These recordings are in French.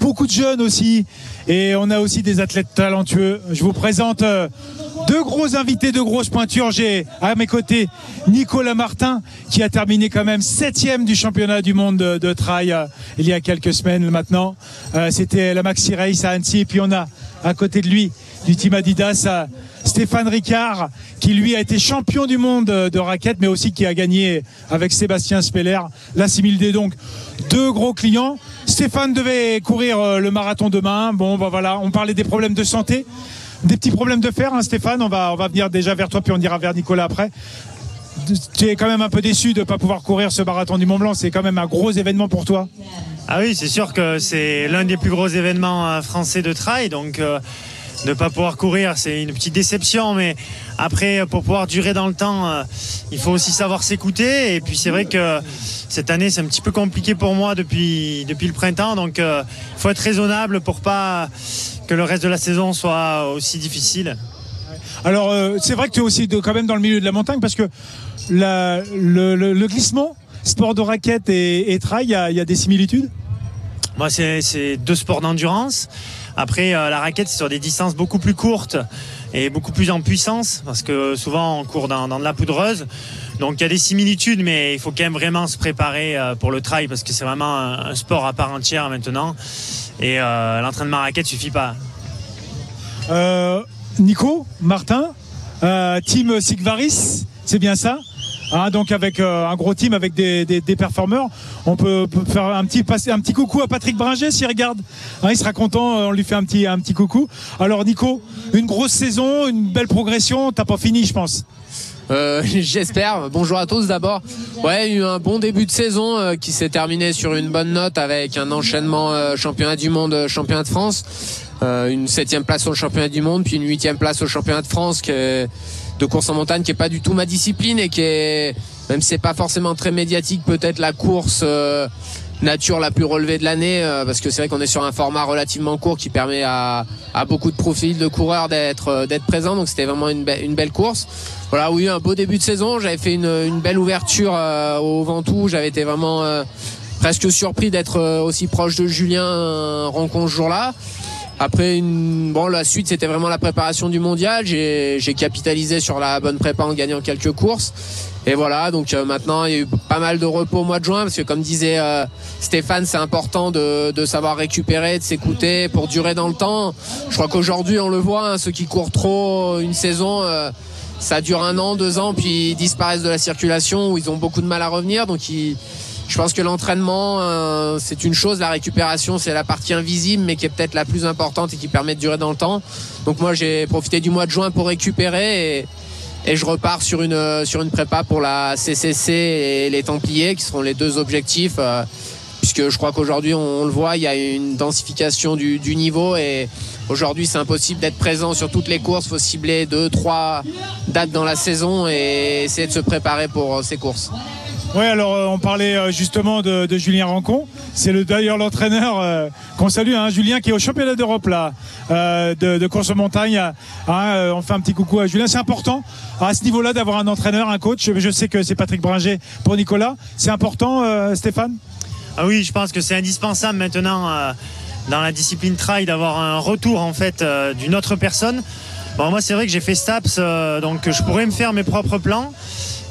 beaucoup de jeunes aussi. Et on a aussi des athlètes talentueux. Je vous présente deux gros invités, deux grosses pointures. J'ai à mes côtés Nicolas Martin qui a terminé quand même 7e du championnat du monde de trail il y a quelques semaines maintenant. C'était la Maxi Race à Annecy. Et puis on a à côté de lui du team Adidas Stéphane Ricard qui lui a été champion du monde de raquettes mais aussi qui a gagné avec Sébastien Speller la 6000D. Donc deux gros clients. Stéphane devait courir le marathon demain. Bon bah voilà, on parlait des problèmes de santé, des petits problèmes de fer, hein, Stéphane. On va venir déjà vers toi puis on ira vers Nicolas après. Tu es quand même un peu déçu de ne pas pouvoir courir ce marathon du Mont Blanc. C'est quand même un gros événement pour toi. Ah oui, c'est sûr que c'est l'un des plus gros événements français de trail. Donc de ne pas pouvoir courir, c'est une petite déception. Mais après, pour pouvoir durer dans le temps, il faut aussi savoir s'écouter. Et puis c'est vrai que cette année, c'est un petit peu compliqué pour moi depuis le printemps. Donc il faut être raisonnable pour pas que le reste de la saison soit aussi difficile. Alors c'est vrai que tu es aussi quand même dans le milieu de la montagne parce que le glissement, sport de raquette et trail, il y a des similitudes. Moi, c'est deux sports d'endurance. Après, la raquette, c'est sur des distances beaucoup plus courtes et beaucoup plus en puissance parce que souvent on court dans de la poudreuse. Donc il y a des similitudes, mais il faut quand même vraiment se préparer pour le trail parce que c'est vraiment un sport à part entière maintenant. Et l'entraînement raquette suffit pas. Nico, Martin, team Sigvaris, c'est bien ça? Donc avec un gros team avec des performeurs, on peut faire un petit coucou à Patrick Bringer s'il regarde. Il sera content, on lui fait un petit coucou. Alors Nico, une grosse saison, une belle progression, t'as pas fini je pense. J'espère. Bonjour à tous d'abord. Ouais, il y a eu un bon début de saison qui s'est terminé sur une bonne note avec un enchaînement championnat du monde, championnat de France, une 7e place au championnat du monde, puis une 8e place au championnat de France de course en montagne qui est pas du tout ma discipline et qui est, même si c'est pas forcément très médiatique, peut-être la course nature la plus relevée de l'année parce que c'est vrai qu'on est sur un format relativement court qui permet à beaucoup de profils de coureurs d'être présents, donc c'était vraiment une belle course. Voilà, oui, un beau début de saison, j'avais fait une belle ouverture au Ventoux, j'avais été vraiment presque surpris d'être aussi proche de Julien rencontre ce jour-là. Après, la suite, c'était vraiment la préparation du mondial. J'ai capitalisé sur la bonne prépa en gagnant quelques courses. Et voilà, donc maintenant, il y a eu pas mal de repos au mois de juin, parce que comme disait Stéphane, c'est important de savoir récupérer, de s'écouter pour durer dans le temps. Je crois qu'aujourd'hui, on le voit, hein, ceux qui courent trop une saison, ça dure 1 an, 2 ans, puis ils disparaissent de la circulation, où ils ont beaucoup de mal à revenir. Donc je pense que l'entraînement, c'est une chose, la récupération, c'est la partie invisible, mais qui est peut-être la plus importante et qui permet de durer dans le temps. Donc moi, j'ai profité du mois de juin pour récupérer et je repars sur une prépa pour la CCC et les Templiers, qui seront les 2 objectifs, puisque je crois qu'aujourd'hui, on le voit, il y a une densification du niveau et aujourd'hui, c'est impossible d'être présent sur toutes les courses. Il faut cibler 2-3 dates dans la saison et essayer de se préparer pour ces courses. Oui, alors on parlait justement de Julien Rancon. C'est d'ailleurs l'entraîneur qu'on salue, hein, Julien, qui est au championnat d'Europe là, de course en montagne. On fait un petit coucou à Julien. C'est important à ce niveau-là d'avoir un entraîneur, un coach. Je sais que c'est Patrick Bringer pour Nicolas. C'est important, Stéphane? Ah oui, je pense que c'est indispensable maintenant dans la discipline trail d'avoir un retour en fait d'une autre personne. Bon, moi, c'est vrai que j'ai fait STAPS, donc je pourrais me faire mes propres plans.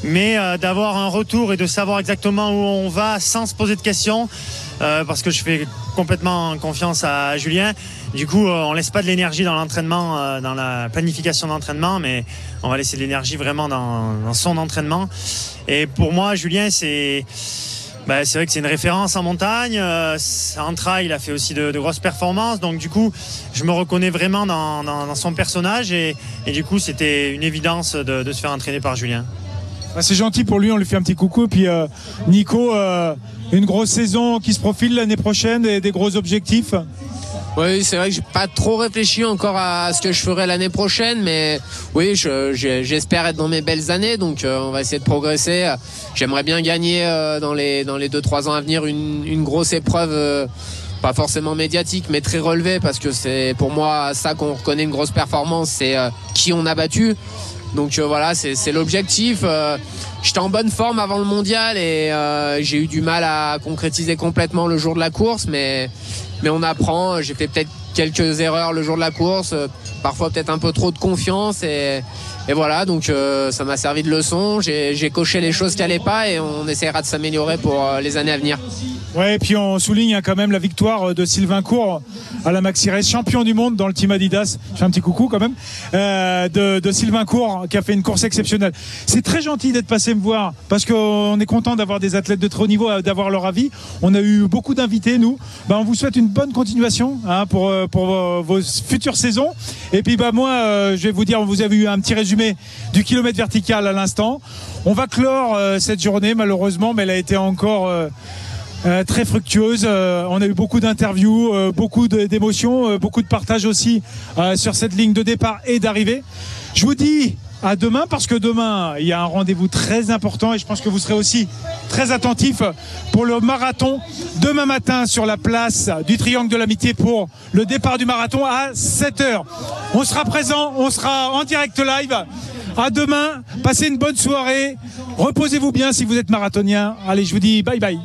Mais d'avoir un retour et de savoir exactement où on va sans se poser de questions, parce que je fais complètement confiance à Julien. Du coup, on laisse pas de l'énergie dans l'entraînement, dans la planification d'entraînement, mais on va laisser de l'énergie vraiment dans son entraînement. Et pour moi, Julien, c'est vrai que c'est une référence en montagne. En trail, il a fait aussi de grosses performances. Donc du coup, je me reconnais vraiment dans son personnage et du coup, c'était une évidence de se faire entraîner par Julien. C'est gentil pour lui, on lui fait un petit coucou. Et puis Nico, une grosse saison qui se profile l'année prochaine et des gros objectifs. Oui, c'est vrai que j'ai pas trop réfléchi encore à ce que je ferai l'année prochaine, mais oui, j'espère être dans mes belles années, donc on va essayer de progresser. J'aimerais bien gagner dans les 2-3 ans à venir une grosse épreuve, pas forcément médiatique, mais très relevée, parce que c'est pour moi ça qu'on reconnaît une grosse performance, c'est qui on a battu. Donc voilà, c'est l'objectif. J'étais en bonne forme avant le mondial et j'ai eu du mal à concrétiser complètement le jour de la course, mais mais on apprend. J'ai fait peut-être quelques erreurs le jour de la course, parfois peut-être un peu trop de confiance et voilà, donc ça m'a servi de leçon. J'ai coché les choses qui n'allaient pas et on essaiera de s'améliorer pour les années à venir. Ouais, et puis on souligne quand même la victoire de Sylvain Court à la Maxi Race, champion du monde dans le team Adidas. Je fais un petit coucou quand même de Sylvain Court qui a fait une course exceptionnelle. C'est très gentil d'être passé me voir parce qu'on est content d'avoir des athlètes de très haut niveau, d'avoir leur avis. On a eu beaucoup d'invités nous. On vous souhaite une bonne continuation pour vos futures saisons. Et puis moi je vais vous dire, vous avez eu un petit résumé du kilomètre vertical à l'instant. On va clore cette journée malheureusement, mais elle a été encore très fructueuse. On a eu beaucoup d'interviews, beaucoup d'émotions, beaucoup de partage aussi sur cette ligne de départ et d'arrivée. Je vous dis à demain parce que demain il y a un rendez-vous très important et je pense que vous serez aussi très attentifs pour le marathon demain matin sur la place du Triangle de l'Amitié pour le départ du marathon à 7h. On sera présent, on sera en direct live. À demain, passez une bonne soirée, reposez-vous bien si vous êtes marathonien. Allez, je vous dis bye bye.